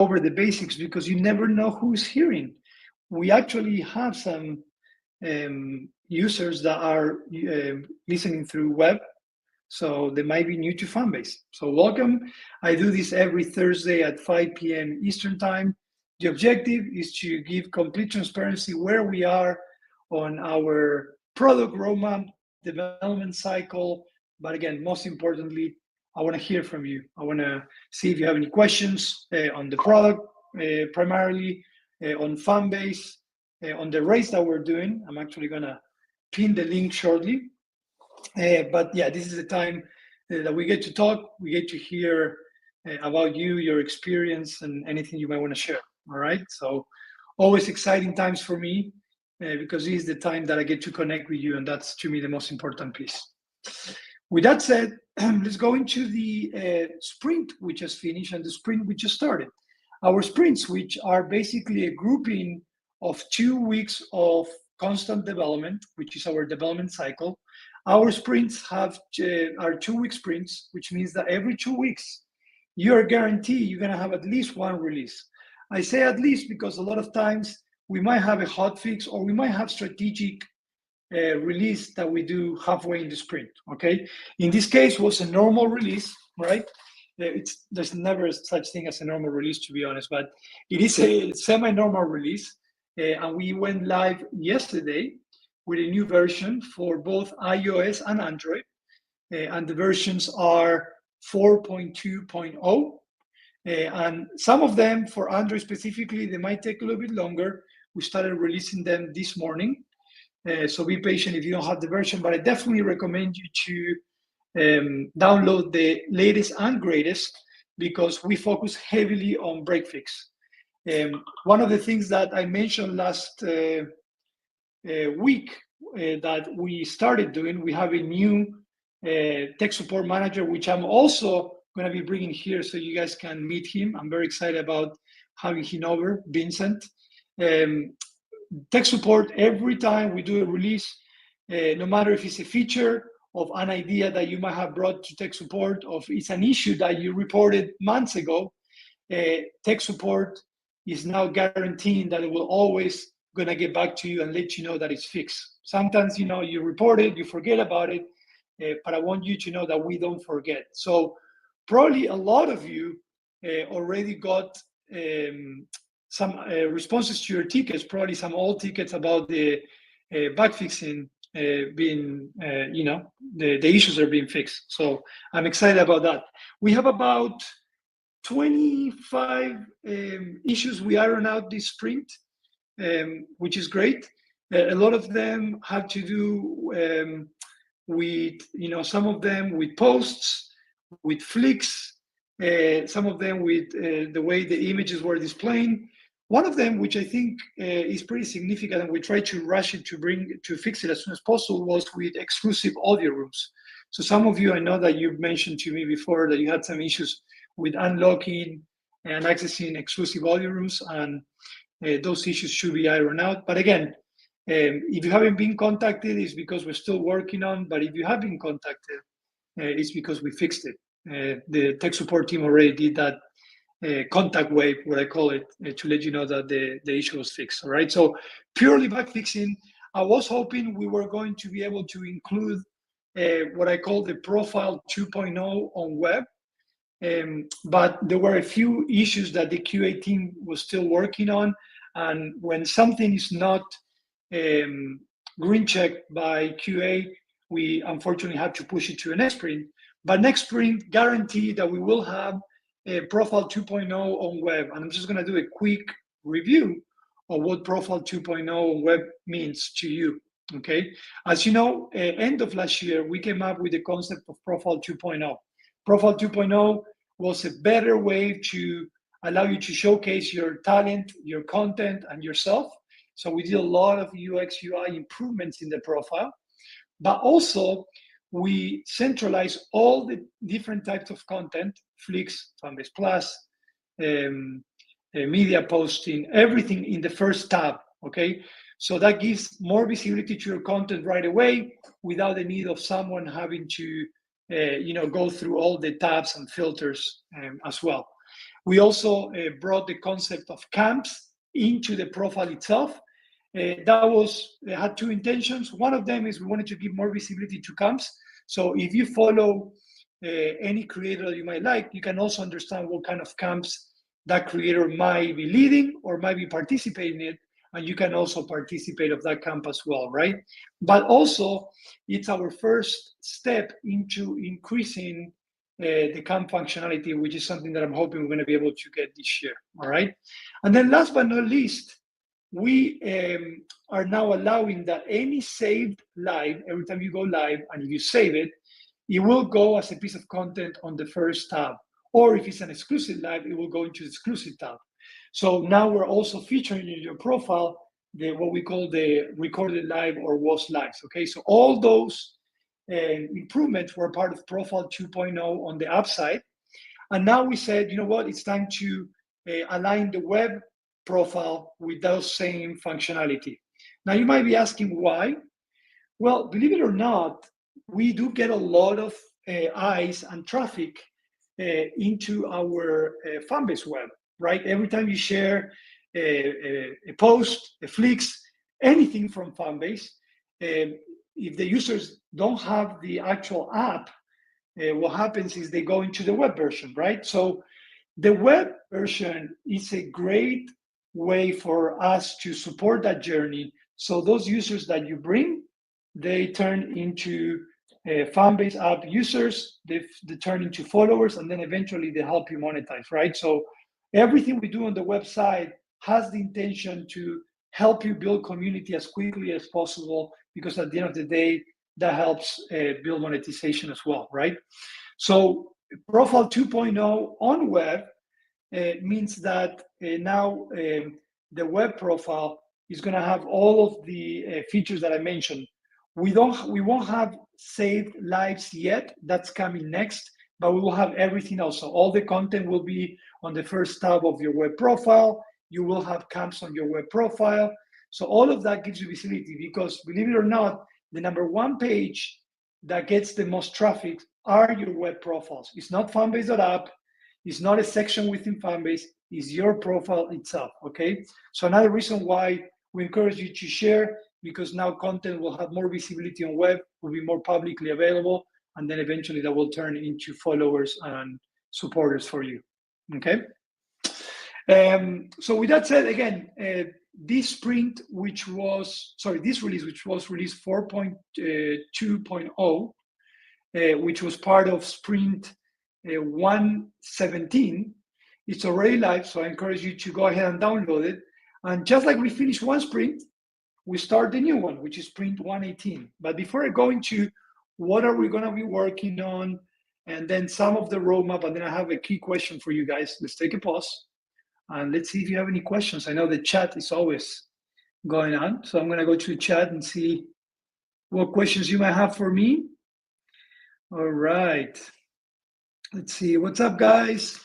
over the basics because you never know who's hearing. We actually have some users that are listening through web, so they might be new to Fanbase. So welcome. I do this every Thursday at 5 p.m. Eastern Time. The objective is to give complete transparency where we are on our product roadmap, development cycle. But again, most importantly, I want to hear from you. I want to see if you have any questions on the product, primarily on Fanbase, on the race that we're doing. I'm actually going to pin the link shortly. But yeah, this is the time that we get to talk. We get to hear about you, your experience, and anything you might want to share. All right. So always exciting times for me because this is the time that I get to connect with you, and that's to me the most important piece. With that said, let's go into the sprint we just finished and the sprint we just started. Our sprints, which are basically a grouping of 2 weeks of constant development, which is our development cycle. Our sprints are 2-week sprints, which means that every 2 weeks, you are guaranteed you're going to have at least one release. I say at least because a lot of times we might have a hot fix or we might have strategic release that we do halfway in the sprint, okay? In this case, was a normal release, right? There's never such thing as a normal release, to be honest, but it is a semi-normal release. And we went live yesterday with a new version for both iOS and Android. And the versions are 4.2.0. And some of them, for Android specifically, they might take a little bit longer. We started releasing them this morning. So be patient if you don't have the version, but I definitely recommend you to download the latest and greatest because we focus heavily on break fix. One of the things that I mentioned last week that we started doing, we have a new tech support manager, which I'm also going to be bringing here so you guys can meet him. I'm very excited about having him over, Vincent. Tech support, every time we do a release, no matter if it's a feature of an idea that you might have brought to tech support, or if it's an issue that you reported months ago, tech support is now guaranteeing that it will always gonna get back to you and let you know that it's fixed. Sometimes, you report it, you forget about it, but I want you to know that we don't forget. So probably a lot of you already got some responses to your tickets, probably some old tickets about the bug fixing being, the issues are being fixed. So I'm excited about that. We have about 25 issues we iron out this sprint, which is great. A lot of them have to do with, some of them with posts, with flicks, some of them with the way the images were displaying. One of them, which I think is pretty significant, and we tried to rush it to fix it as soon as possible, was with exclusive audio rooms. So some of you, I know that you've mentioned to me before that you had some issues with unlocking and accessing exclusive audio rooms, and those issues should be ironed out. But again, if you haven't been contacted, it's because we're still working on, but if you have been contacted, it's because we fixed it. The tech support team already did that contact wave, what I call it, to let you know that the issue was fixed. All right. So purely bug fixing. I was hoping we were going to be able to include what I call the profile 2.0 on web. But there were a few issues that the QA team was still working on. And when something is not green checked by QA, we unfortunately have to push it to a next sprint. But next sprint, guarantee that we will have a profile 2.0 on web. And I'm just going to do a quick review of what profile 2.0 on web means to you. Okay. As you know, end of last year, we came up with the concept of profile 2.0. Profile 2.0 was a better way to allow you to showcase your talent, your content, and yourself. So we did a lot of UX, UI improvements in the profile, but also we centralize all the different types of content, Flicks, Fanbase Plus, media posting, everything in the first tab, okay? So that gives more visibility to your content right away without the need of someone having to go through all the tabs and filters as well. We also brought the concept of camps into the profile itself. That had two intentions. One of them is we wanted to give more visibility to camps. So if you follow any creator that you might like, you can also understand what kind of camps that creator might be leading or might be participating in, and you can also participate of that camp as well, right? But also, it's our first step into increasing the camp functionality, which is something that I'm hoping we're going to be able to get this year, all right? And then last but not least, we are now allowing that any saved live, every time you go live and if you save it, it will go as a piece of content on the first tab. Or if it's an exclusive live, it will go into the exclusive tab. So now we're also featuring in your profile what we call the recorded live or was lives. Okay, so all those improvements were part of Profile 2.0 on the app side. And now we said, you know what, it's time to align the web profile with those same functionality. Now you might be asking why. Well, believe it or not, we do get a lot of eyes and traffic into our fan-based web, right? Every time you share a post, a Flix, anything from Fanbase, if the users don't have the actual app, what happens is they go into the web version, right? So the web version is a great way for us to support that journey. So those users that you bring, they turn into fan-based app users, they turn into followers, and then eventually they help you monetize, right? So everything we do on the website has the intention to help you build community as quickly as possible, because at the end of the day, that helps build monetization as well, right? So Profile 2.0 on web means that now the web profile is going to have all of the features that I mentioned. We won't have saved lives yet. That's coming next, but we will have everything else. So all the content will be on the first tab of your web profile. You will have camps on your web profile. So all of that gives you visibility, because believe it or not, the number one page that gets the most traffic are your web profiles. It's not fanbase.app. It's not a section within Fanbase. It's your profile itself, okay? So another reason why we encourage you to share, because now content will have more visibility on web, will be more publicly available, and then eventually that will turn into followers and supporters for you, okay? So with that said, again, this release, which was released 4.2.0, which was part of sprint 117, it's already live. So I encourage you to go ahead and download it. And just like we finished one sprint, we start the new one, which is sprint 118. But before I go into what are we going to be working on, and then some of the roadmap, and then I have a key question for you guys. Let's take a pause and let's see if you have any questions. I know the chat is always going on, so I'm going to go to the chat and see what questions you might have for me. All right. Let's see. What's up, guys?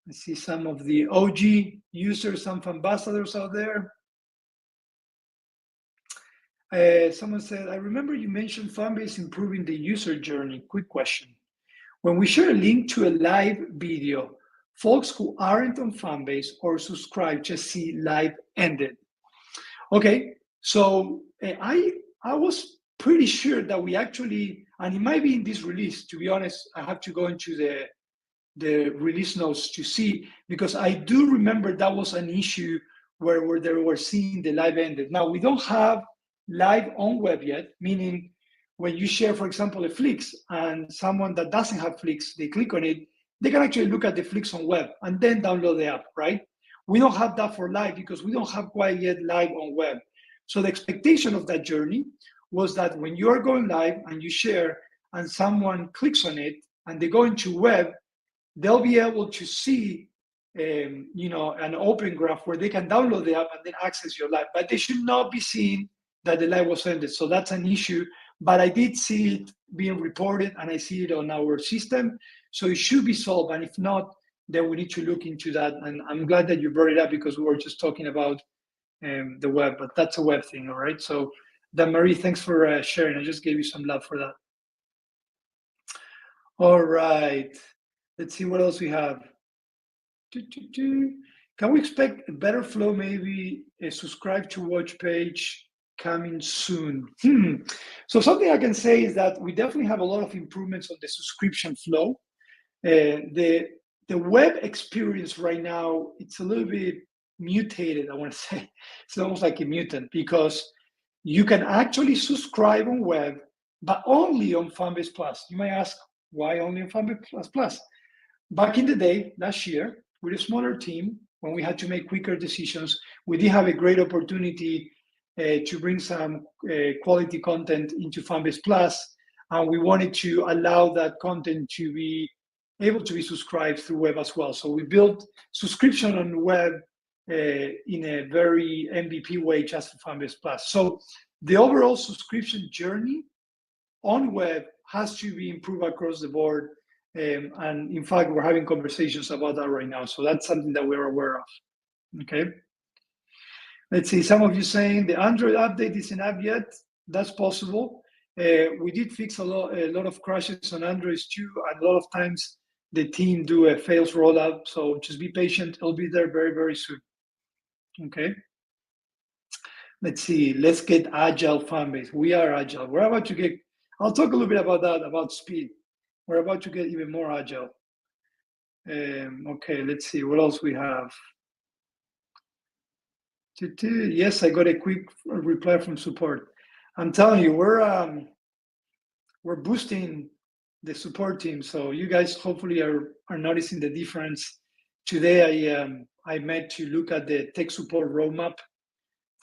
I see some of the OG users, some ambassadors out there. Someone said, I remember you mentioned Fanbase improving the user journey. Quick question. When we share a link to a live video, folks who aren't on Fanbase or subscribe just see live ended. Okay, so I was pretty sure that we actually, and it might be in this release, to be honest, I have to go into the release notes to see, because I do remember that was an issue where they were seeing the live ended. Now, we don't have live on web yet, meaning when you share, for example, a Flix, and someone that doesn't have Flix, they click on it, they can actually look at the Flix on web and then download the app, right? We don't have that for live because we don't have quite yet live on web. So the expectation of that journey was that when you are going live and you share and someone clicks on it and they go into web, they'll be able to see an open graph where they can download the app and then access your live, but they should not be seeing that the live was ended. So that's an issue, but I did see it being reported and I see it on our system. So it should be solved. And if not, then we need to look into that. And I'm glad that you brought it up, because we were just talking about the web, but that's a web thing, all right? So Dan Marie, thanks for sharing. I just gave you some love for that. All right, let's see what else we have. Can we expect a better flow, maybe a subscribe to watch page coming soon? So something I can say is that we definitely have a lot of improvements on the subscription flow. The web experience right now, it's a little bit mutated, I want to say. It's almost like a mutant because you can actually subscribe on web, but only on Fanbase Plus. You might ask, why only on Fanbase Plus? Back in the day, last year, with a smaller team, when we had to make quicker decisions, we did have a great opportunity to bring some quality content into Fanbase Plus, and we wanted to allow that content to be able to be subscribed through web as well. So we built subscription on web in a very MVP way, just for Fanbase Plus. So the overall subscription journey on web has to be improved across the board. And in fact, we're having conversations about that right now. So that's something that we're aware of. Okay. Let's see, some of you saying the Android update isn't up yet. That's possible. We did fix a lot of crashes on Androids too. And a lot of times the team do a fails rollout. So just be patient. It'll be there very, very soon. Okay. Let's see. Let's get agile Fanbase. We are agile. We're about to get, I'll talk a little bit about that, about speed. We're about to get even more agile. Okay, let's see what else we have. Yes, I got a quick reply from support. I'm telling you, we're boosting the support team, so you guys hopefully are noticing the difference. Today, I met to look at the tech support roadmap,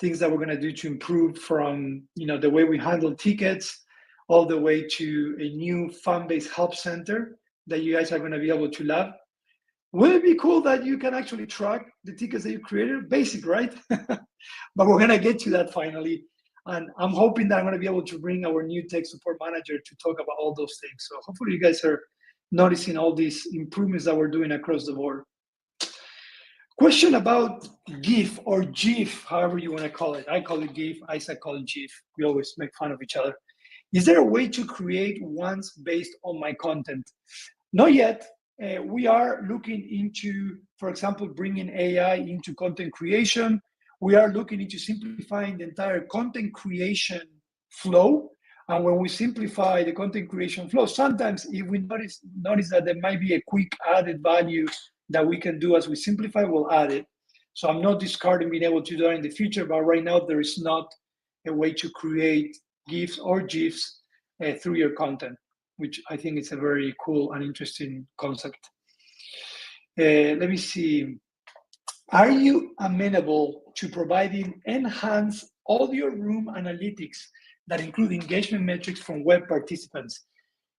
things that we're going to do to improve from the way we handle tickets, all the way to a new Fanbase help center that you guys are going to be able to love. Would it be cool that you can actually track the tickets that you created? Basic, right? But we're going to get to that finally. And I'm hoping that I'm going to be able to bring our new tech support manager to talk about all those things. So hopefully you guys are noticing all these improvements that we're doing across the board. Question about GIF or GIF, however you want to call it. I call it GIF, Isaac call it GIF. We always make fun of each other. Is there a way to create ones based on my content? Not yet. We are looking into, for example, bringing AI into content creation. We are looking into simplifying the entire content creation flow. And when we simplify the content creation flow, sometimes if we notice that there might be a quick added value that we can do as we simplify, we'll add it. So I'm not discarding being able to do that in the future, but right now there is not a way to create GIFs or GIFs through your content, which I think is a very cool and interesting concept. Let me see. Are you amenable to providing enhanced audio room analytics that include engagement metrics from web participants?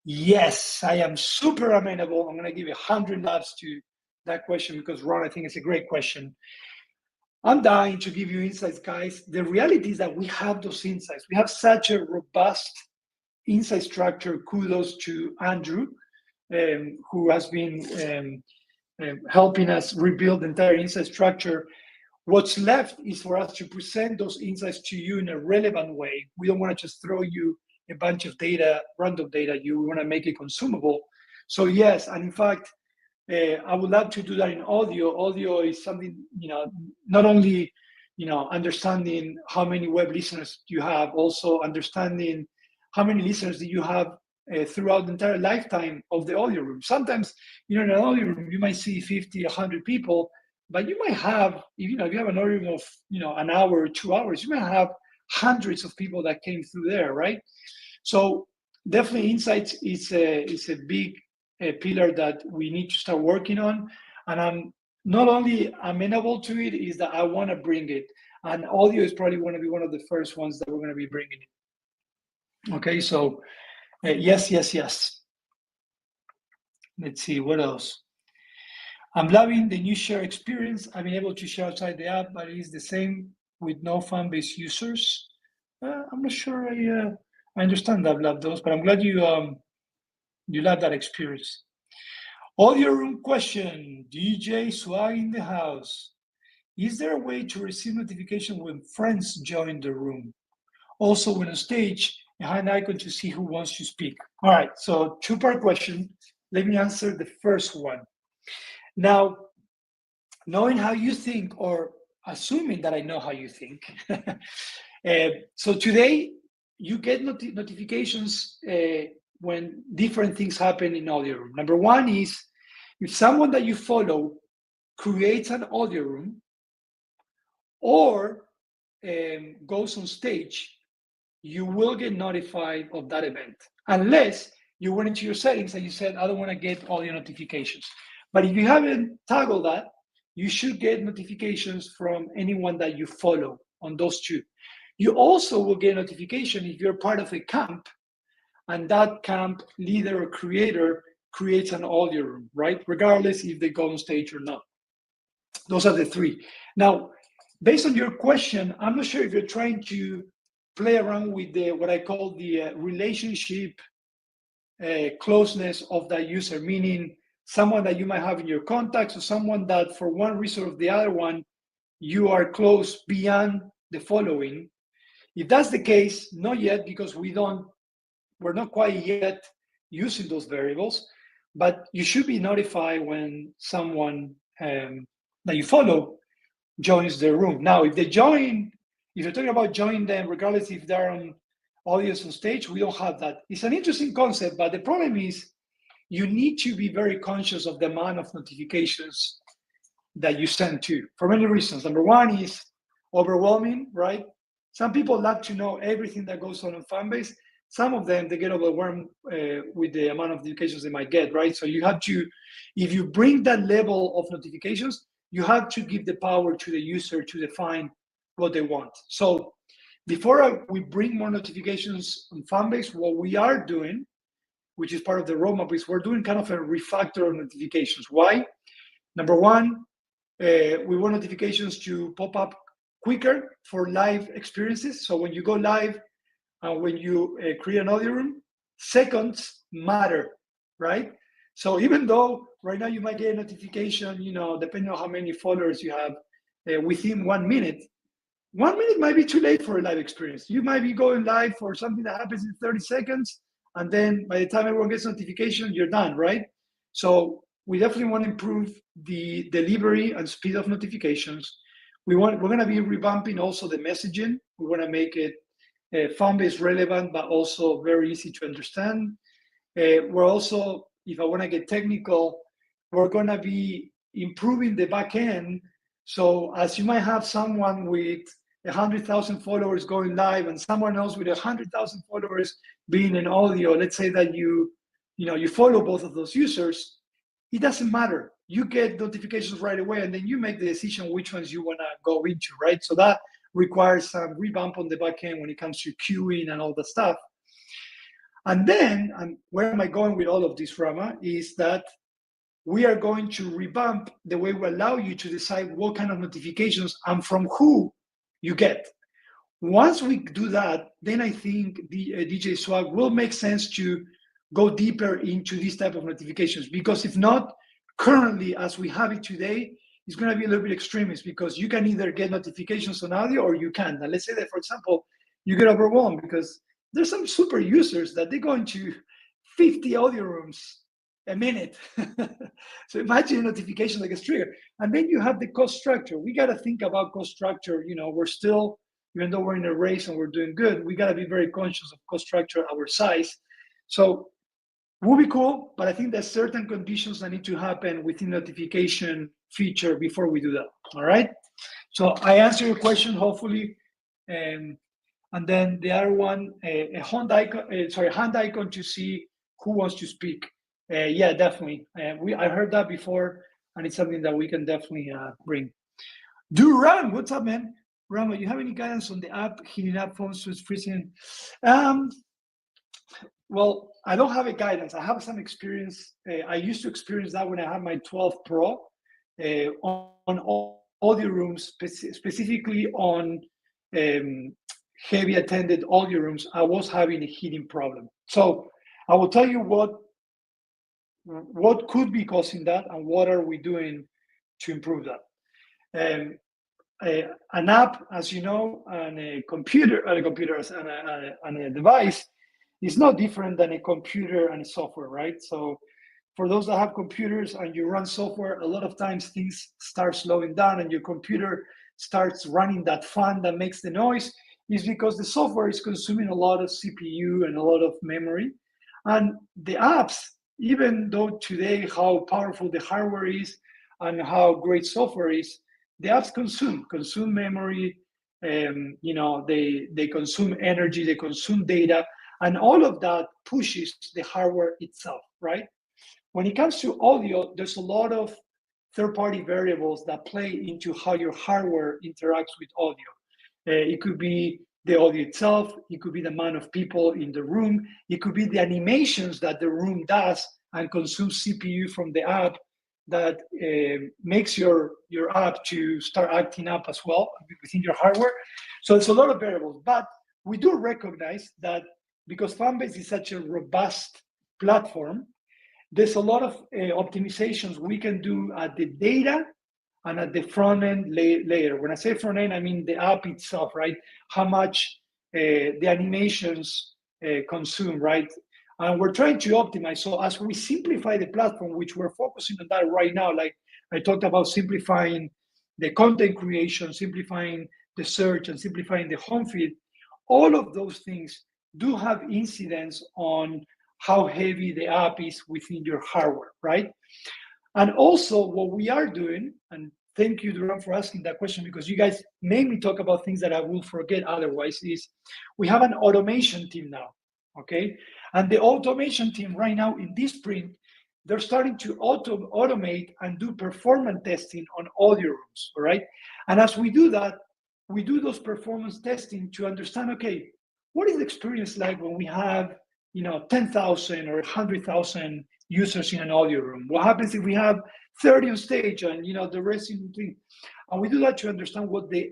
Yes, I am super amenable. I'm going to give you 100 laughs to that question because, Ron, I think it's a great question. I'm dying to give you insights, guys. The reality is that we have those insights. We have such a robust insight structure. Kudos to Andrew, who has been helping us rebuild the entire insight structure. What's left is for us to present those insights to you in a relevant way. We don't want to just throw you a bunch of data, random data. We want to make it consumable. So yes, and in fact, I would love to do that in audio. Audio is something, not only, understanding how many web listeners you have, also understanding how many listeners do you have throughout the entire lifetime of the audio room. Sometimes, in an audio room, you might see 50, 100 people, but you might have, if you have an audio room of, an hour or 2 hours, you might have hundreds of people that came through there, right? So definitely insights is a big pillar that we need to start working on. And I'm not only amenable to it, is that I want to bring it. And audio is probably going to be one of the first ones that we're going to be bringing it. Okay, so yes. Let's see, what else? I'm loving the new share experience. I've been able to share outside the app, but it is the same with no Fanbase users. I'm not sure I understand that, love those, but I'm glad you love that experience. Audio room question, DJ Swag in the house. Is there a way to receive notification when friends join the room? Also, when on stage, a hand icon to see who wants to speak. All right, so two-part question. Let me answer the first one. Now, knowing how you think or assuming that I know how you think. So today you get notifications when different things happen in audio room. Number one is if someone that you follow creates an audio room or goes on stage, you will get notified of that event unless you went into your settings and you said, I don't want to get audio notifications. But if you haven't toggled that, you should get notifications from anyone that you follow on those two. You also will get notification if you're part of a camp and that camp leader or creator creates an audio room, right? Regardless if they go on stage or not. Those are the three. Now, based on your question, I'm not sure if you're trying to play around with the what I call the relationship closeness of that user, meaning someone that you might have in your contacts or someone that for one reason or the other one, you are close beyond the following. If that's the case, not yet, because we're not quite yet using those variables, but you should be notified when someone that you follow joins the room. Now, if they join, if you're talking about joining them, regardless if they're on audience on stage, we don't have that. It's an interesting concept, but the problem is you need to be very conscious of the amount of notifications that you send to for many reasons. Number one is overwhelming, right? Some people love to know everything that goes on Fanbase. Some of them, they get overwhelmed with the amount of notifications they might get, right? So you have to, if you bring that level of notifications, you have to give the power to the user to define what they want. So before we bring more notifications on Fanbase, what we are doing, which is part of the roadmap, is we're doing kind of a refactor of notifications. Why? Number one, we want notifications to pop up quicker for live experiences. So when you go live and when you create an audio room, seconds matter, right? So even though right now you might get a notification, depending on how many followers you have, within 1 minute, 1 minute might be too late for a live experience. You might be going live for something that happens in 30 seconds, and then by the time everyone gets notification, you're done, right? So we definitely want to improve the delivery and speed of notifications. We're going to be revamping also the messaging. We want to make it Fanbase relevant, but also very easy to understand. We're also, if I want to get technical, we're going to be improving the back end. So as you might have someone with 100,000 followers going live and someone else with 100,000 followers being in audio, let's say that you follow both of those users, it doesn't matter. You get notifications right away, and then you make the decision which ones you want to go into, right? So that requires some revamp on the back end when it comes to queuing and all the stuff. And then, and where am I going with all of this, Rama, is that we are going to revamp the way we allow you to decide what kind of notifications and from who you get. Once we do that, then I think the DJ Swag will make sense to go deeper into this type of notifications, because if not, currently as we have it today, it's going to be a little bit extremist, because you can either get notifications on audio or you can't. And let's say that, for example, you get overwhelmed because there's some super users that they go into 50 audio rooms a minute. So imagine a notification like a trigger. And then you have the cost structure. We got to think about cost structure. We're still, even though we're in a race and we're doing good, we got to be very conscious of cost structure, our size. So it will be cool, but I think there's certain conditions that need to happen within notification feature before we do that. All right. So I answer your question, hopefully. And then the other one, a hand icon to see who wants to speak. Yeah, definitely. I heard that before, and it's something that we can definitely bring. Duran, what's up, man? Rama, you have any guidance on the app heating up phones to its freezing? Well, I don't have a guidance. I have some experience. I used to experience that when I had my 12 Pro on audio rooms, specifically on heavy attended audio rooms. I was having a heating problem. So I will tell you what could be causing that and what are we doing to improve that. An app, as you know, and a computer and a device is not different than a computer and a software, right? So For those that have computers and you run software, a lot of times things start slowing down and your computer starts running that fan that makes the noise, is because the software is consuming a lot of CPU and a lot of memory. And the apps, even though today how powerful the hardware is and how great software is, the apps consume memory. They consume energy, they consume data, and all of that pushes the hardware itself, right? When it comes to audio, there's a lot of third-party variables that play into how your hardware interacts with audio. It could be the audio itself, it could be the amount of people in the room, it could be the animations that the room does and consumes CPU from the app that makes your app to start acting up as well within your hardware. So it's a lot of variables, but we do recognize that because Fanbase is such a robust platform, there's a lot of optimizations we can do at the data and at the front end layer. When I say front end, I mean the app itself, right? How much the animations consume, right? And we're trying to optimize. So as we simplify the platform, which we're focusing on that right now, like I talked about simplifying the content creation, simplifying the search, and simplifying the home feed, all of those things do have incidence on how heavy the app is within your hardware, right? And also what we are doing, and thank you, Duran, for asking that question, because you guys made me talk about things that I will forget otherwise, is we have an automation team now, okay? And the automation team right now in this sprint, they're starting to automate and do performance testing on audio rooms, all right? And as we do that, we do those performance testing to understand, okay, what is the experience like when we have 10,000 or 100,000 users in an audio room? What happens if we have 30 on stage and the rest in between? And we do that to understand what the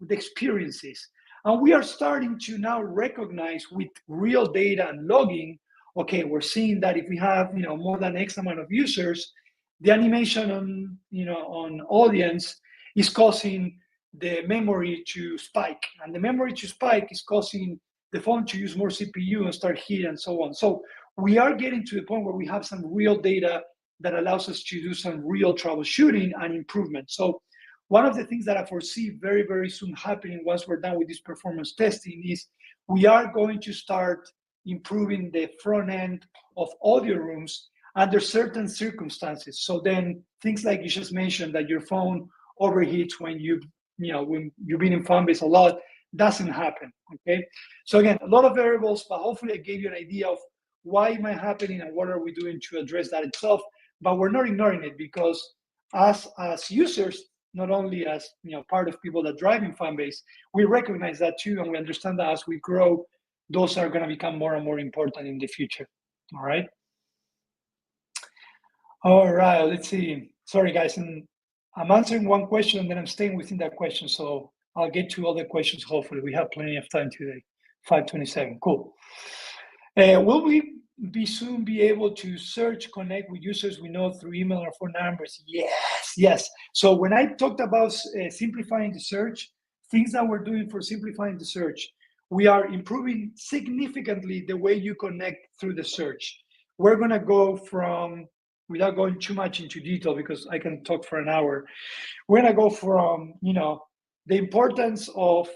experience is. And we are starting to now recognize with real data and logging, okay, we're seeing that if we have more than X amount of users, the animation on audience is causing the memory to spike. And the memory to spike is causing the phone to use more CPU and start heating and so on. So we are getting to the point where we have some real data that allows us to do some real troubleshooting and improvement. So one of the things that I foresee very, very soon happening once we're done with this performance testing is we are going to start improving the front end of audio rooms under certain circumstances. So then things like you just mentioned, that your phone overheats when you've been in Fanbase a lot, doesn't happen, okay? So again, a lot of variables, but hopefully I gave you an idea of why it might happen and what are we doing to address that itself. But we're not ignoring it, because as users, not only as part of people that drive in Fanbase, we recognize that too, and we understand that as we grow, those are going to become more and more important in the future. All right. All right. Let's see. Sorry, guys, and I'm answering one question and then I'm staying within that question. So I'll get to other questions. Hopefully, we have plenty of time today. 5:27. Cool. Will we soon be able to search, connect with users we know through email or phone numbers? Yes. So when I talked about simplifying the search, things that we're doing for simplifying the search, we are improving significantly the way you connect through the search. We're going to go from, without going too much into detail because I can talk for an hour, we're going to go from, the importance of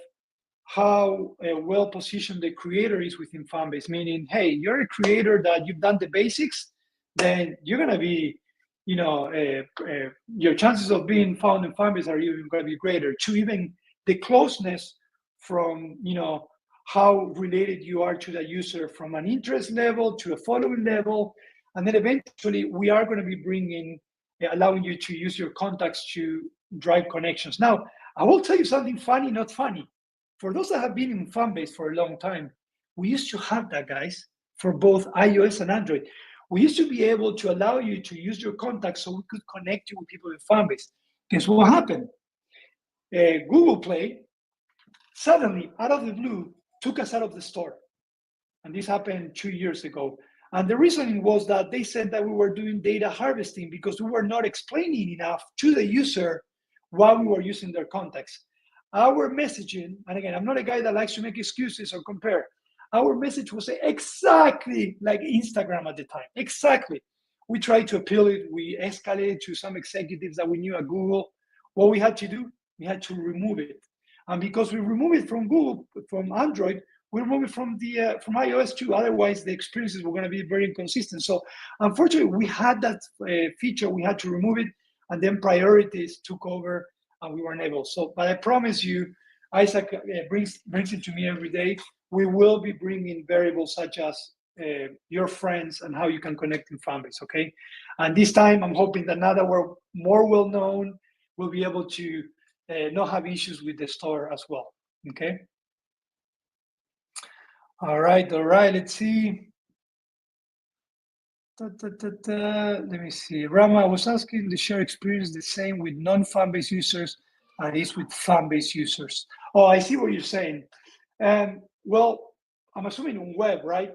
how well positioned the creator is within Fanbase, meaning, hey, you're a creator that you've done the basics, then you're going to be, your chances of being found in Fanbase are even going to be greater. To even the closeness from, how related you are to the user, from an interest level to a following level. And then eventually we are going to be allowing you to use your contacts to drive connections. Now, I will tell you something funny, not funny. For those that have been in Fanbase for a long time, we used to have that, guys, for both iOS and Android. We used to be able to allow you to use your contacts so we could connect you with people in Fanbase. Guess what happened? Google Play suddenly, out of the blue, took us out of the store. And this happened 2 years ago. And the reasoning was that they said that we were doing data harvesting because we were not explaining enough to the user why we were using their contacts. Our messaging, and again, I'm not a guy that likes to make excuses or compare. Our message was exactly like Instagram at the time. Exactly. we tried to appeal it. We escalated to some executives that we knew at Google. What we had to do, we had to remove it. And because we remove it from Google, from Android, we remove it from from iOS too. Otherwise, the experiences were going to be very inconsistent. So unfortunately, we had that feature. We had to remove it, and then priorities took over, and we weren't able. So, but I promise you, Isaac brings it to me every day. We will be bringing variables such as your friends and how you can connect in Fanbase. Okay, and this time I'm hoping that now that we're more well known, we'll be able to not have issues with the store as well. Okay. All right. Let's see. Let me see. Rama, I was asking the share experience the same with non-fan-based users as it is with fan-based users. Oh, I see what you're saying. Well, I'm assuming on web, right?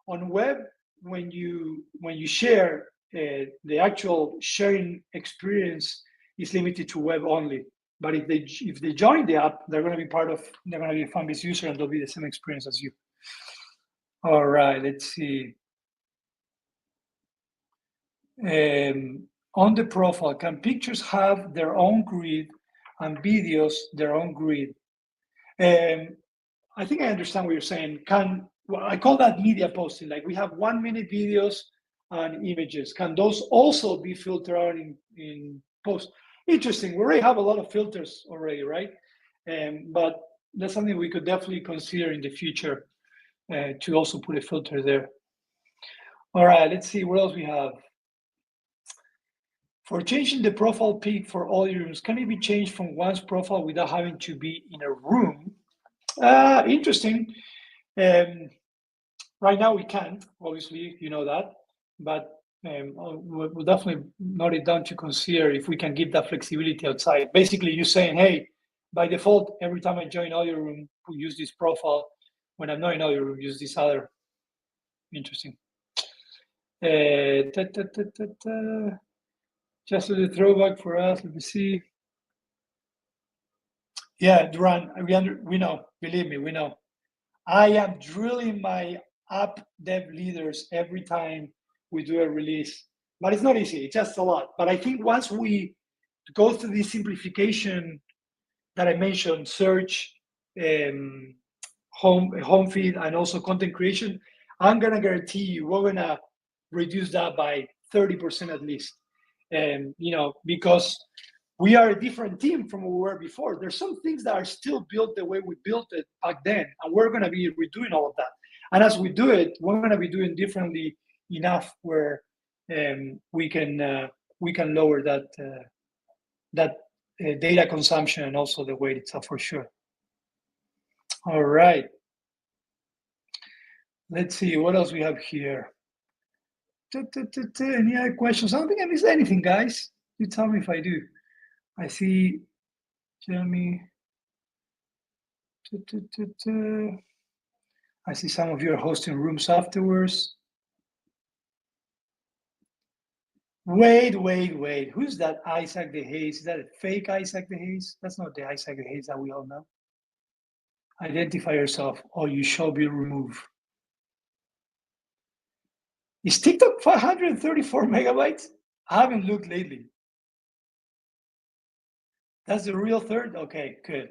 On web, when you share, the actual sharing experience is limited to web only. But if they join the app, they're going to be a fan-based user, and they'll be the same experience as you. All right, let's see. On the profile, can pictures have their own grid and videos their own grid? I think I understand what you're saying. I call that media posting. Like we have 1 minute videos and images. Can those also be filtered out in post? Interesting. We already have a lot of filters already, right? But that's something we could definitely consider in the future to also put a filter there. All right, let's see what else we have. For changing the profile pic for all your rooms, can it be changed from one's profile without having to be in a room? Interesting. Right now we can't, obviously, you know that, but we'll definitely note it down to consider if we can give that flexibility outside. Basically, you're saying, hey, by default, every time I join audio room, we use this profile. When I'm not in audio room, use this other. Interesting. Just as a throwback for us, let me see. Yeah, Duran, we know, believe me, we know. I am drilling my app dev leaders every time we do a release, but it's not easy. It's just a lot. But I think once we go through this simplification that I mentioned, search, home feed, and also content creation, I'm gonna guarantee you we're gonna reduce that by 30% at least. And because we are a different team from what we were before. There's some things that are still built the way we built it back then, and we're going to be redoing all of that. And as we do it, we're going to be doing differently enough where we can lower that data consumption and also the weight itself for sure. All right. Let's see what else we have here. Any other questions? I don't think I missed anything, guys. You tell me if I do. I see Jeremy. I see some of you are hosting rooms afterwards. Wait. Who's that Isaac the Hayes? Is that a fake Isaac the Hayes? That's not the Isaac the Hayes that we all know. Identify yourself or you shall be removed. Is TikTok 534 megabytes? I haven't looked lately. That's the real third? Okay, good.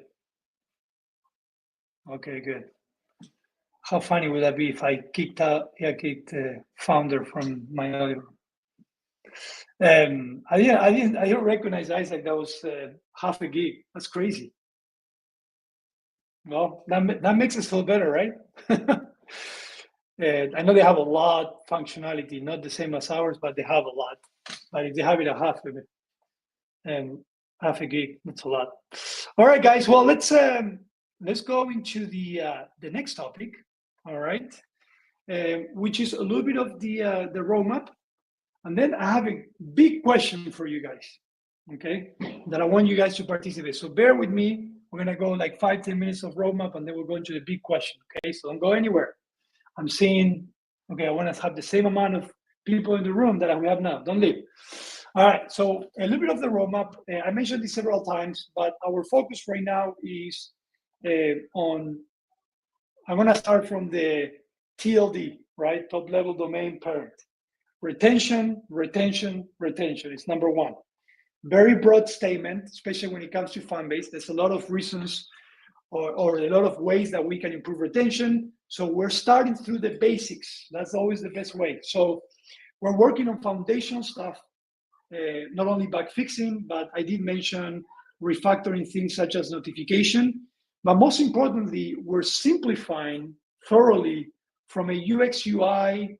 Okay, good. How funny would that be if I kicked the founder from my other room? I didn't recognize Isaac. That was half a gig. That's crazy. Well, that makes us feel better, right? I know they have a lot functionality, not the same as ours, but they have a lot. But if they have it at half of it, half a gig, that's a lot. All right, guys. Well, let's go into the next topic. All right, which is a little bit of the roadmap, and then I have a big question for you guys. Okay, that I want you guys to participate. So bear with me. We're gonna go like 5-10 minutes of roadmap, and then we'll go into the big question. Okay, so don't go anywhere. I'm seeing. Okay, I want to have the same amount of people in the room that we have now. Don't leave. All right, so a little bit of the roadmap. I mentioned this several times, but our focus right now is on. I'm gonna start from the TLD, right? Top level domain parent. retention, retention, retention. It's number one. Very broad statement, especially when it comes to fan base. There's a lot of reasons or a lot of ways that we can improve retention. So we're starting through the basics. That's always the best way. So we're working on foundational stuff, not only bug fixing, but I did mention refactoring things such as notification. But most importantly, we're simplifying thoroughly from a UX UI,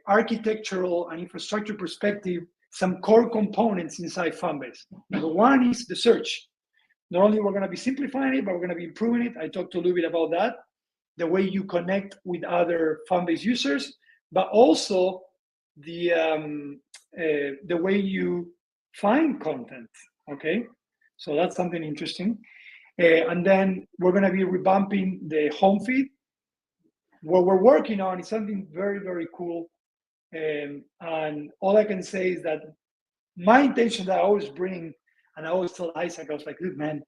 architectural and infrastructure perspective, some core components inside Fanbase. Number one is the search. Not only we're going to be simplifying it, but we're going to be improving it. I talked a little bit about that, the way you connect with other Fanbase users, but also the way you find content. Okay, so that's something interesting. And then we're going to be revamping the home feed. What we're working on is something very, very cool. And all I can say is that my intention that I always bring, and I always tell Isaac, I was like, look, man,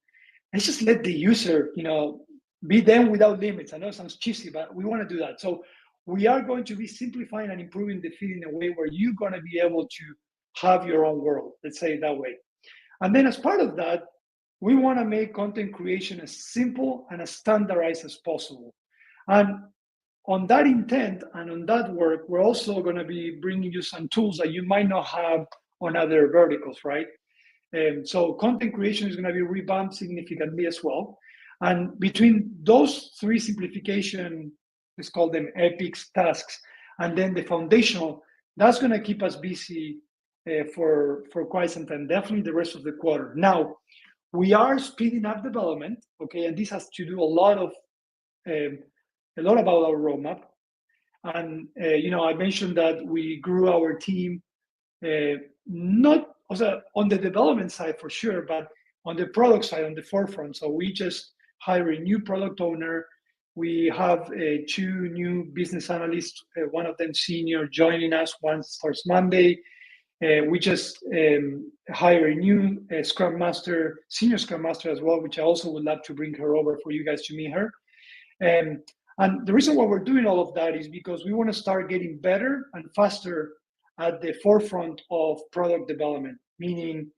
let's just let the user, be them without limits. I know it sounds cheesy, but we want to do that. So we are going to be simplifying and improving the feed in a way where you're going to be able to have your own world. Let's say it that way. And then as part of that, we want to make content creation as simple and as standardized as possible. And on that intent and on that work, we're also going to be bringing you some tools that you might not have on other verticals, right? So content creation is going to be revamped significantly as well. And between those three simplification, let's call them epics tasks, and then the foundational, that's going to keep us busy for quite some time, definitely the rest of the quarter. Now, we are speeding up development, okay, and this has to do a lot about our roadmap. And I mentioned that we grew our team, not also on the development side for sure, but on the product side, on the forefront. So we just hired a new product owner. We have two new business analysts, one of them senior, joining us. One starts Monday. We just hired a new Scrum Master, senior Scrum Master as well, which I also would love to bring her over for you guys to meet her. And the reason why we're doing all of that is because we want to start getting better and faster at the forefront of product development. Meaning,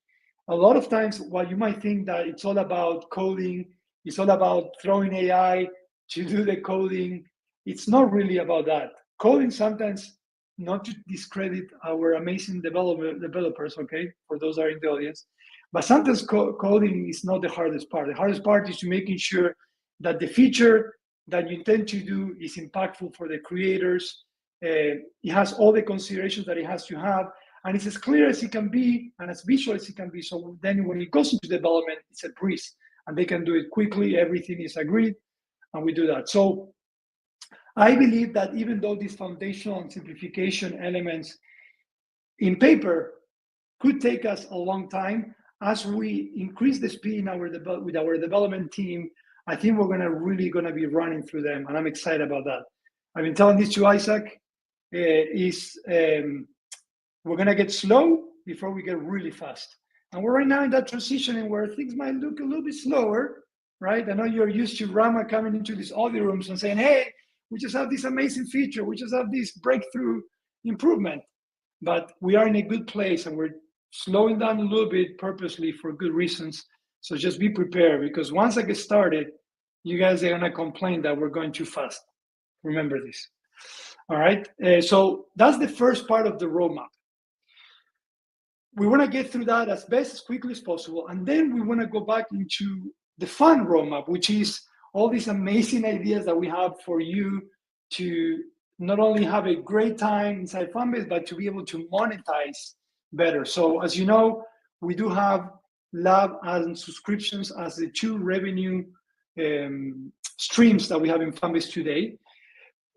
a lot of times, while you might think that it's all about coding, it's all about throwing AI to do the coding, it's not really about that. Coding sometimes, not to discredit our amazing developers, okay, for those that are in the audience, but sometimes coding is not the hardest part. The hardest part is to making sure that the feature that you intend to do is impactful for the creators. It has all the considerations that it has to have, and it's as clear as it can be and as visual as it can be. So then when it goes into development, it's a breeze, and they can do it quickly. Everything is agreed, and we do that. So I believe that even though these foundational and simplification elements in paper could take us a long time, as we increase the speed with our development team, I think we're really going to be running through them, and I'm excited about that. I've been telling this to Isaac, we're going to get slow before we get really fast. And we're right now in that transition where things might look a little bit slower, right? I know you're used to Rama coming into these audio rooms and saying, hey, we just have this amazing feature, we just have this breakthrough improvement. But we are in a good place, and we're slowing down a little bit purposely for good reasons. So just be prepared, because once I get started, you guys are going to complain that we're going too fast. Remember this. All right. So that's the first part of the roadmap. We want to get through that as quickly as possible. And then we want to go back into the fun roadmap, which is all these amazing ideas that we have for you to not only have a great time inside Fanbase, but to be able to monetize better. So as you know, we do have lab and subscriptions as the two revenue streams that we have in Fanbase today.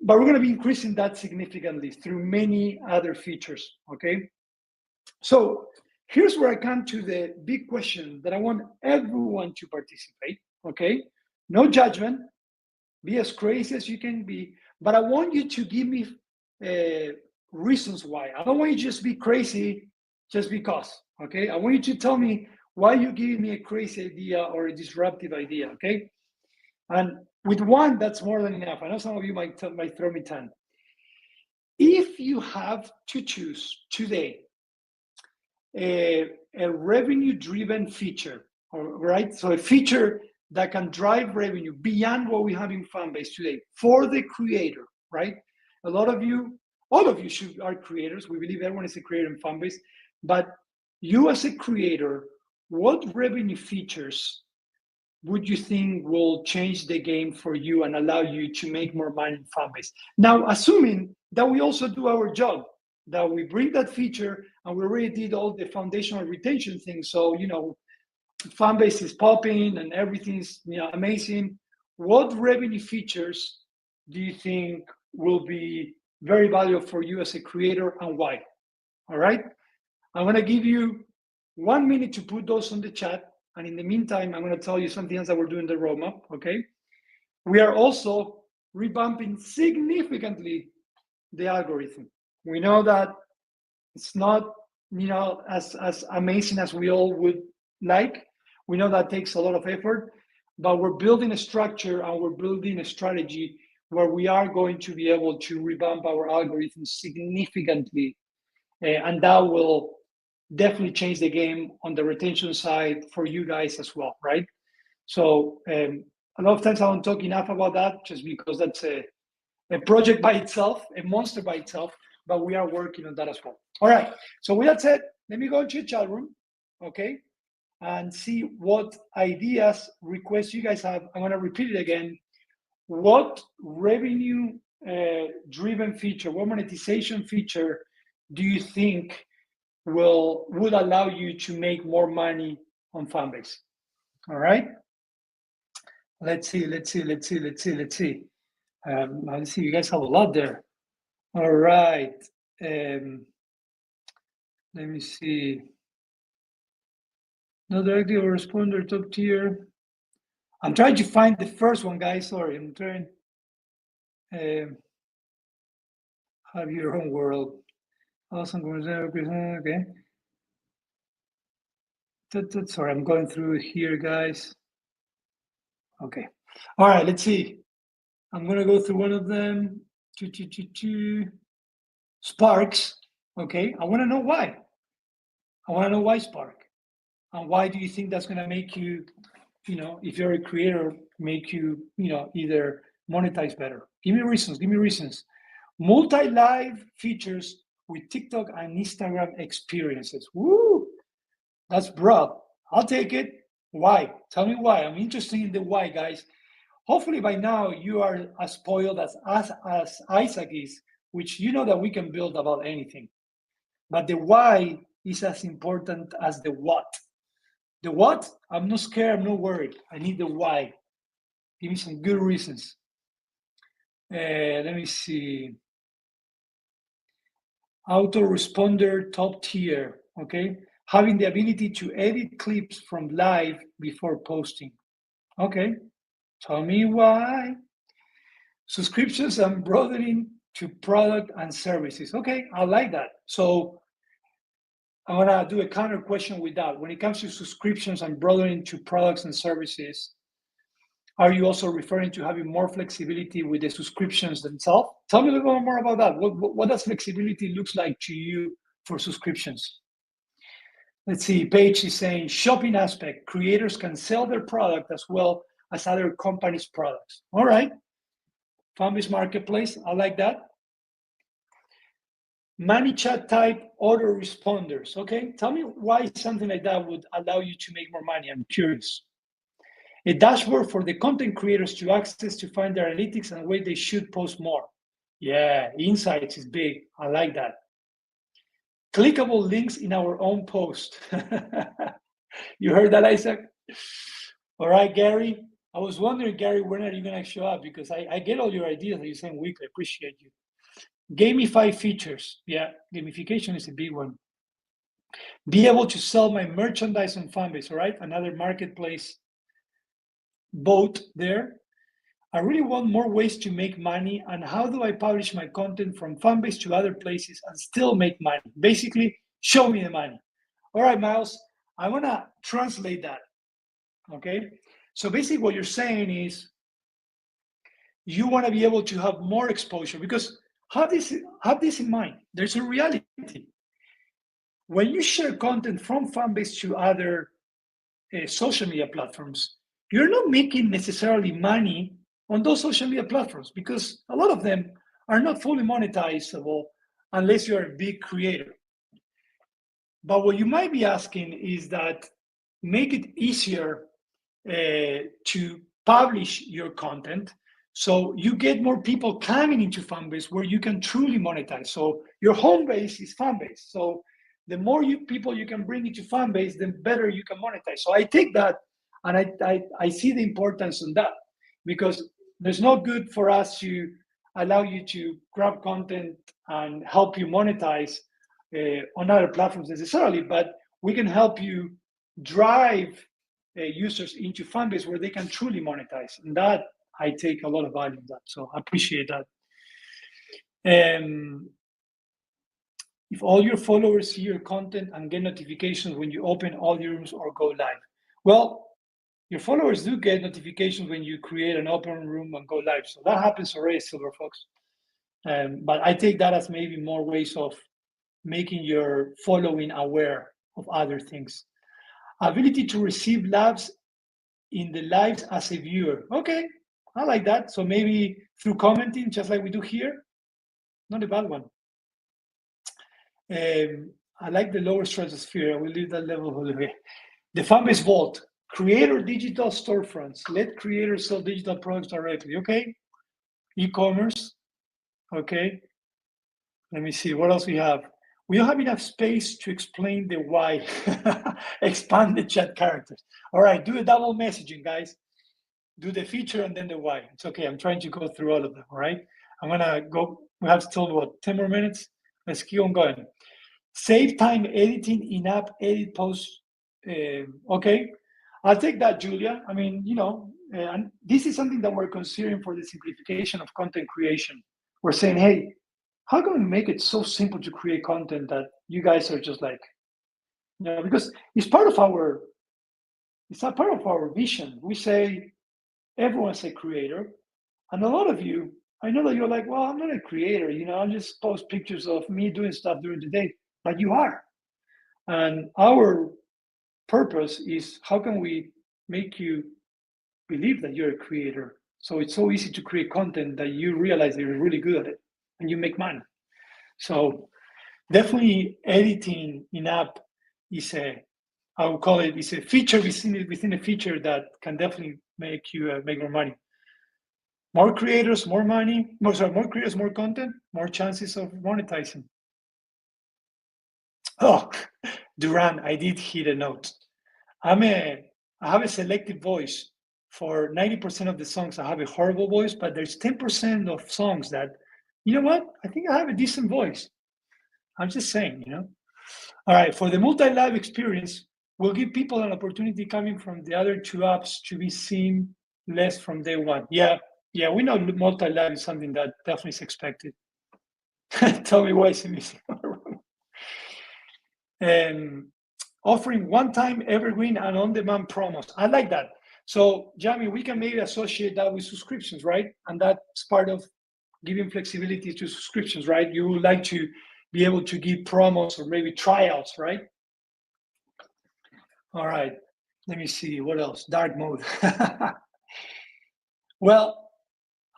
But we're going to be increasing that significantly through many other features, okay? So here's where I come to the big question that I want everyone to participate, okay? No judgment, be as crazy as you can be, but I want you to give me reasons why. I don't want you to just be crazy just because, okay? I want you to tell me why you're giving me a crazy idea or a disruptive idea, okay? And with one, that's more than enough. I know some of you might throw me 10. If you have to choose today a revenue-driven feature, right? So a feature that can drive revenue beyond what we have in Fanbase today for the creator, right? A lot of you, all of you are creators. We believe everyone is a creator in Fanbase, but you as a creator, what revenue features would you think will change the game for you and allow you to make more money in Fanbase? Now, assuming that we also do our job, that we bring that feature and we already did all the foundational retention things. So, Fanbase is popping and everything's amazing. What revenue features do you think will be very valuable for you as a creator and why? All right. I'm going to give you 1 minute to put those on the chat. And in the meantime, I'm going to tell you something else that we're doing the roadmap. Okay. We are also revamping significantly the algorithm. We know that it's not, as amazing as we all would like. We know that takes a lot of effort, but we're building a structure and we're building a strategy where we are going to be able to revamp our algorithm significantly. And that will definitely change the game on the retention side for you guys as well, right? So a lot of times I don't talk enough about that just because that's a project by itself, a monster by itself, but we are working on that as well. All right, so with that said, let me go into the chat room, okay, and see what ideas, requests you guys have. I'm gonna repeat it again. What revenue driven feature, what monetization feature do you think would allow you to make more money on Fanbase? All right, let's see. Let's see, you guys have a lot there. All right. Let me see. No directly or responder top tier. I'm trying to find the first one, guys. Sorry, I'm trying. Have your own world. Awesome. Okay. Sorry, I'm going through here, guys. Okay. All right, let's see. I'm going to go through one of them. Sparks. Okay. I want to know why. I want to know why Spark. And why do you think that's going to make you, if you're a creator, make you, either monetize better? Give me reasons. Multi-live features with TikTok and Instagram experiences. Woo! That's broad. I'll take it. Why? Tell me why. I'm interested in the why, guys. Hopefully by now you are as spoiled as Isaac is, which you know that we can build about anything. But the why is as important as the what. The what? I'm not scared, I'm not worried. I need the why. Give me some good reasons. Let me see. Autoresponder top tier, okay? Having the ability to edit clips from live before posting. Okay, tell me why. Subscriptions and broadening to product and services. Okay, I like that. So I'm gonna do a counter question with that. When it comes to subscriptions and broadening to products and services, are you also referring to having more flexibility with the subscriptions themselves? Tell me a little bit more about that. What does flexibility looks like to you for subscriptions? Let's see, Paige is saying shopping aspect. Creators can sell their product as well as other companies' products. All right. Fanbase Marketplace, I like that. ManyChat type autoresponders. Okay, tell me why something like that would allow you to make more money. I'm curious. A dashboard for the content creators to access to find their analytics and where they should post more. Yeah, insights is big. I like that. Clickable links in our own post. You heard that, Isaac? All right, Gary. I was wondering, Gary, when are you going to show up? Because I get all your ideas that you're saying weekly. I appreciate you. Gamify features. Yeah, gamification is a big one. Be able to sell my merchandise on Fanbase, all right? Another marketplace boat there. I really want more ways to make money, and how do I publish my content from Fanbase to other places and still make money? Basically, show me the money. All right, Miles, I want to translate that, okay? So basically what you're saying is you want to be able to have more exposure, because Have this in mind. There's a reality. When you share content from Fanbase to other social media platforms, you're not making necessarily money on those social media platforms because a lot of them are not fully monetizable unless you're a big creator. But what you might be asking is that make it easier to publish your content so you get more people coming into Fanbase where you can truly monetize. So your home base is Fanbase. So the more people you can bring into Fanbase, the better you can monetize. So I take that and I see the importance in that because there's no good for us to allow you to grab content and help you monetize on other platforms necessarily, but we can help you drive users into Fanbase where they can truly monetize. And that I take a lot of value in that. So I appreciate that. If all your followers see your content and get notifications when you open all your rooms or go live. Well, your followers do get notifications when you create an open room and go live. So that happens already, Silver Fox. But I take that as maybe more ways of making your following aware of other things. Ability to receive laughs in the lives as a viewer. Okay, I like that. So maybe through commenting, just like we do here, not a bad one. I like the lower stratosphere. I will leave that level all the way. The Fanbase Vault, creator digital storefronts. Let creators sell digital products directly. Okay, e-commerce. Okay, let me see what else we have. We don't have enough space to explain the why. Expand the chat characters. All right, do a double messaging, guys. Do the feature and then the why. It's okay. I'm trying to go through all of them. All right. I'm gonna go. We have still what 10 more minutes. Let's keep on going. Save time editing in-app edit posts. Okay, I'll take that, Julia. I mean, and this is something that we're considering for the simplification of content creation. We're saying, hey, how can we make it so simple to create content that you guys are just like, because it's part of our vision. We say everyone's a creator, and a lot of you, I know that you're like, well, I'm not a creator, I just post pictures of me doing stuff during the day, but you are. And our purpose is how can we make you believe that you're a creator? So it's so easy to create content that you realize that you're really good at it and you make money. So definitely editing in app is I would call it, is a feature within a feature that can definitely make you make more money. More creators, more money. More creators, more content, more chances of monetizing. Oh, Duran, I did hit a note. I have a selective voice. For 90% of the songs, I have a horrible voice, but there's 10% of songs that, you know what? I think I have a decent voice. I'm just saying, All right, for the multi-live experience, we'll give people an opportunity coming from the other two apps to be seen less from day one. Yeah, we know multi-live is something that definitely is expected. Tell me why it's missing. Offering one-time evergreen and on-demand promos. I like that. So, Jamie, we can maybe associate that with subscriptions, right? And that's part of giving flexibility to subscriptions, right? You would like to be able to give promos or maybe tryouts, right? All right. Let me see. What else? Dark mode. Well,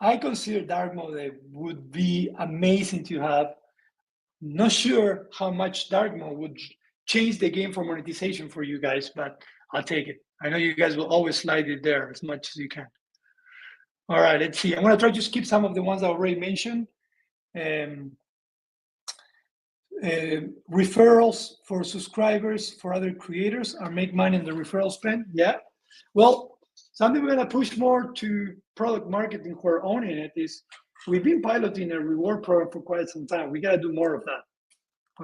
I consider dark mode would be amazing to have. Not sure how much dark mode would change the game for monetization for you guys, but I'll take it. I know you guys will always slide it there as much as you can. All right, let's see. I'm going to try to skip some of the ones I already mentioned. Referrals for subscribers for other creators or make money in the referral spend. Yeah. Well, something we're going to push more to product marketing who are owning it is we've been piloting a reward program for quite some time. We got to do more of that.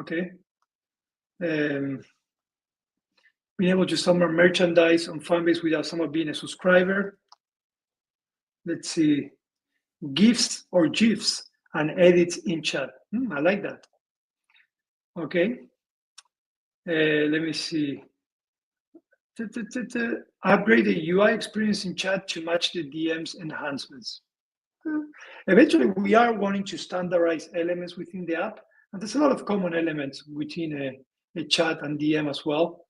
Okay. Being able to sell more merchandise on Fanbase without someone being a subscriber. Let's see. GIFs or GIFs and edits in chat. I like that. Okay. Let me see. Upgrade the UI experience in chat to match the DMs enhancements. Eventually, we are wanting to standardize elements within the app, and there's a lot of common elements within a chat and DM as well.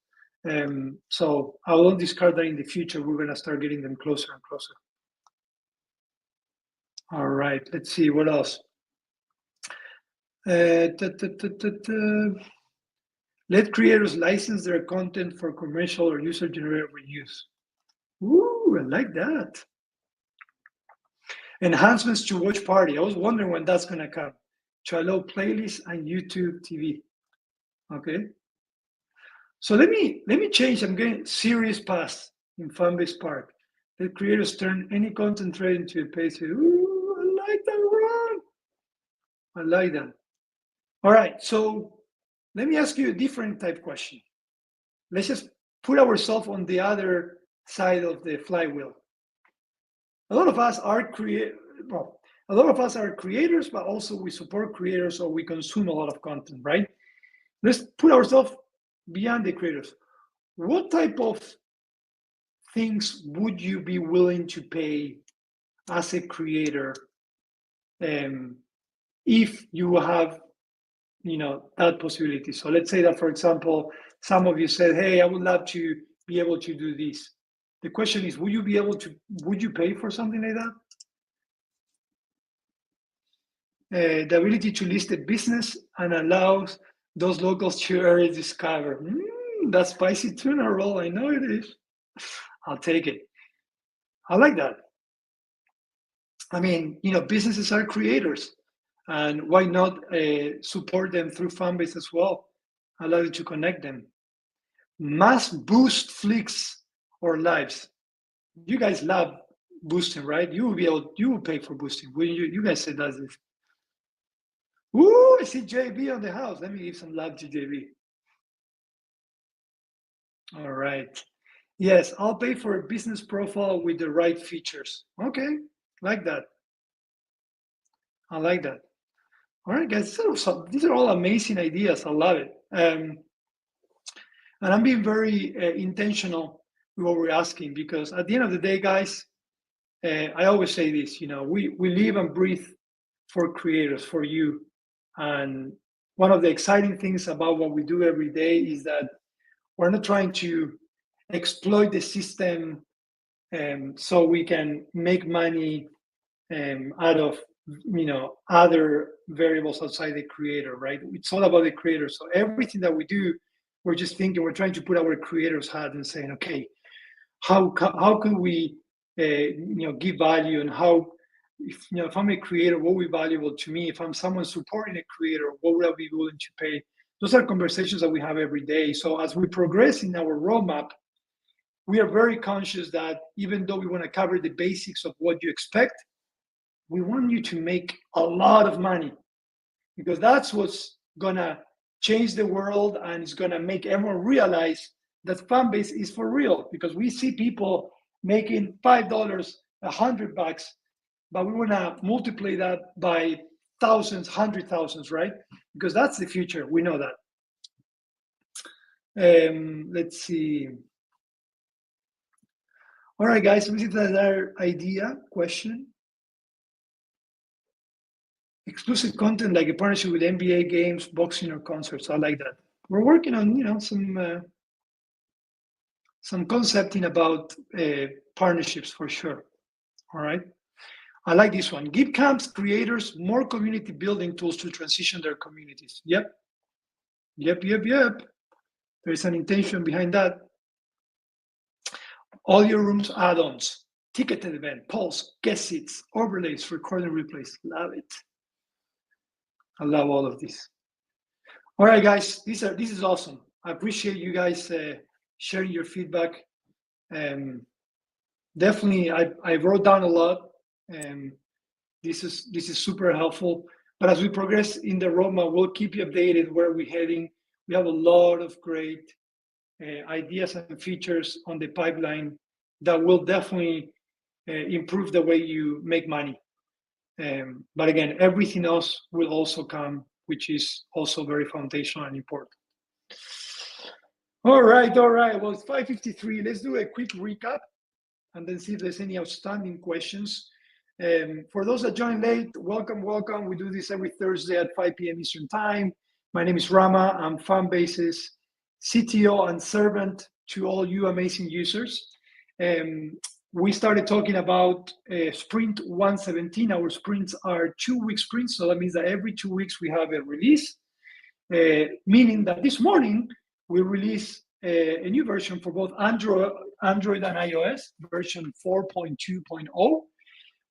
So I won't discard that in the future. We're going to start getting them closer and closer. All right, let's see what else. Let creators license their content for commercial or user-generated reuse. Ooh, I like that. Enhancements to Watch Party. I was wondering when that's going to come. To allow playlists and YouTube TV. Okay. So let me change. I'm getting serious pass in Fanbase Park. Let creators turn any content thread into a page. Ooh, I like that, Ron. I like that. All right. So let me ask you a different type question. Let's just put ourselves on the other side of the flywheel. A lot of us are creators, but also we support creators or we consume a lot of content, right? Let's put ourselves beyond the creators. What type of things would you be willing to pay as a creator if you have that possibility? So let's say that, for example, some of you said, hey, I would love to be able to do this. The question is, would you pay for something like that? The ability to list a business and allows those locals to already discover. That spicy tuna roll, I know it is. I'll take it. I like that. I mean, businesses are creators, and why not support them through Fanbase as well? Allow you to connect them. Mass boost flicks or lives. You guys love boosting, right? You will pay for boosting. You guys said that's it. Ooh, I see JB on the house. Let me give some love to JB. All right. Yes, I'll pay for a business profile with the right features. Okay, like that. I like that. All right, guys. These are all amazing ideas. I love it. And I'm being very intentional with what we're asking, because at the end of the day, guys, I always say this. We live and breathe for creators, for you. And one of the exciting things about what we do every day is that we're not trying to exploit the system so we can make money out of other variables outside the creator, right? It's all about the creator. So everything that we do, we're just thinking, we're trying to put our creator's hat and saying, okay, how can we give value, and how, if I'm a creator, what would be valuable to me? If I'm someone supporting a creator, what would I be willing to pay? Those are conversations that we have every day. So as we progress in our roadmap, we are very conscious that even though we want to cover the basics of what you expect, we want you to make a lot of money, because that's what's gonna change the world, and it's gonna make everyone realize that Fanbase is for real. Because we see people making $5, $100, but we want to multiply that by thousands, 100,000s, right? Because that's the future. We know that. Let's see. All right, guys. This is another idea question. Exclusive content like a partnership with NBA games, boxing, or concerts. I like that. We're working on some concepting about partnerships for sure. All right. I like this one. Give camps creators more community building tools to transition their communities. Yep. There's an intention behind that. All your rooms add-ons, ticketed event, polls, guest seats, overlays, recording replays. Love it. I love all of this. All right, guys, this is awesome. I appreciate you guys sharing your feedback. Definitely, I wrote down a lot, and this is super helpful. But as we progress in the roadmap, we'll keep you updated where we're heading. We have a lot of great ideas and features on the pipeline that will definitely improve the way you make money. But again, everything else will also come, which is also very foundational and important. All right. Well, it's 5:53. Let's do a quick recap and then see if there's any outstanding questions. For those that joined late, welcome, welcome. We do this every Thursday at 5 p.m. Eastern Time. My name is Rama. I'm Fanbase's CTO and servant to all you amazing users. We started talking about Sprint 117. Our sprints are 2-week sprints, so that means that every 2 weeks we have a release, meaning that this morning we release a new version for both Android and iOS, version 4.2.0.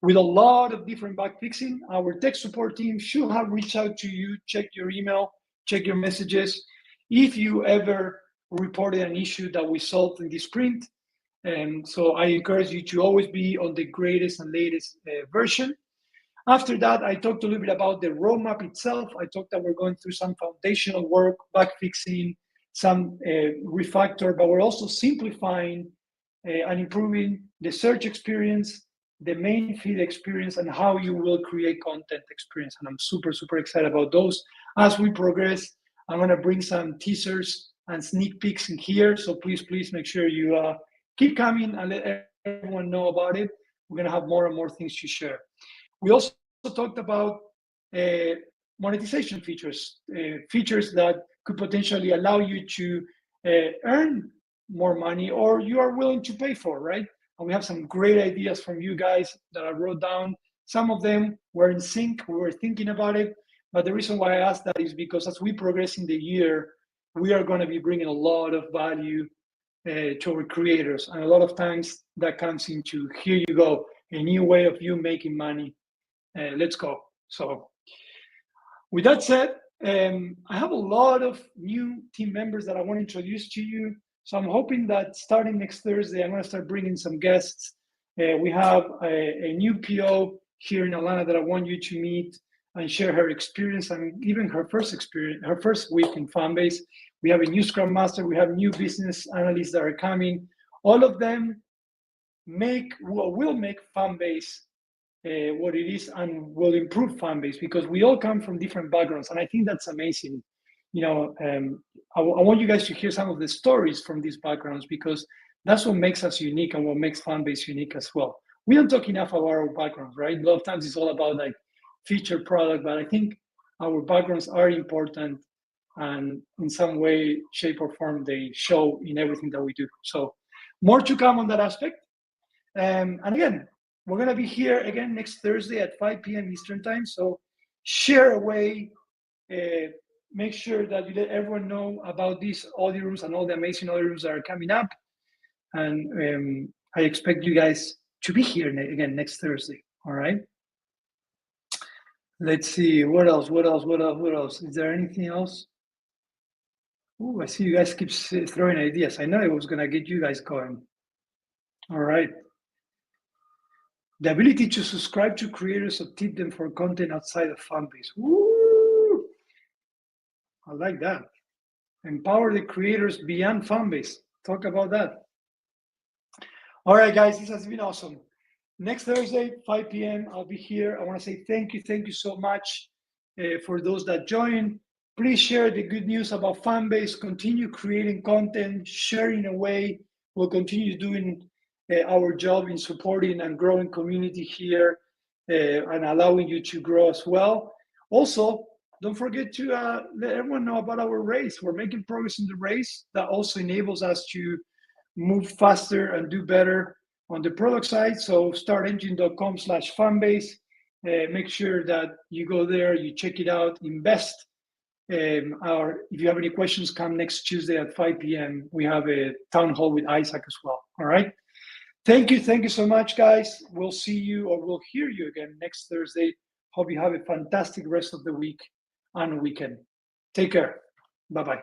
with a lot of different bug fixing. Our tech support team should have reached out to you, check your email, check your messages. If you ever reported an issue that we solved in this sprint. And so I encourage you to always be on the greatest and latest version. After that, I talked a little bit about the roadmap itself. I talked that we're going through some foundational work, bug fixing, some refactor, but we're also simplifying and improving the search experience, the main feed experience, and how you will create content experience. And I'm super, super excited about those. As we progress, I'm gonna bring some teasers and sneak peeks in here. So please make sure you keep coming and let everyone know about it. We're gonna have more and more things to share. We also talked about monetization features, features that could potentially allow you to earn more money or you are willing to pay for, right? And we have some great ideas from you guys that I wrote down. Some of them were in sync, we were thinking about it, but the reason why I asked that is because as we progress in the year, we are gonna be bringing a lot of value to our creators. And a lot of times that comes into, here you go, a new way of you making money. Let's go. So with that said, I have a lot of new team members that I want to introduce to you. So I'm hoping that starting next Thursday, I'm going to start bringing some guests. We have a new PO here in Atlanta that I want you to meet and share her experience and even her first experience, her first week in Fanbase. We have a new Scrum Master. We have new business analysts that are coming. All of them will make Fanbase what it is and will improve Fanbase because we all come from different backgrounds. And I think that's amazing. You know, I want you guys to hear some of the stories from these backgrounds because that's what makes us unique and what makes Fanbase unique as well. We don't talk enough about our backgrounds, right? A lot of times it's all about like feature product, but I think our backgrounds are important and in some way, shape or form, they show in everything that we do. So more to come on that aspect. And again, we're going to be here again next Thursday at 5 p.m. Eastern Time. So share away. Make sure that you let everyone know about these audio rooms and all the amazing audio rooms that are coming up. And I expect you guys to be here again next Thursday. All right. Let's see. What else? Is there anything else? Oh, I see you guys keep throwing ideas. I know it was going to get you guys going. All right. The ability to subscribe to creators or tip them for content outside of Fanbase. Woo! I like that. Empower the creators beyond Fanbase. Talk about that. All right, guys, this has been awesome. Next Thursday, 5 p.m., I'll be here. I want to say thank you so much for those that join. Please share the good news about Fanbase. Continue creating content, sharing away. We'll continue doing our job in supporting and growing community here and allowing you to grow as well. Also, don't forget to let everyone know about our race. We're making progress in the race. That also enables us to move faster and do better on the product side. So startengine.com/fanbase. Make sure that you go there, you check it out, invest. Or if you have any questions, come next Tuesday at 5 p.m. We have a town hall with Isaac as well. All right. Thank you so much, guys. We'll see you or we'll hear you again next Thursday. Hope you have a fantastic rest of the week and weekend. Take care. Bye-bye.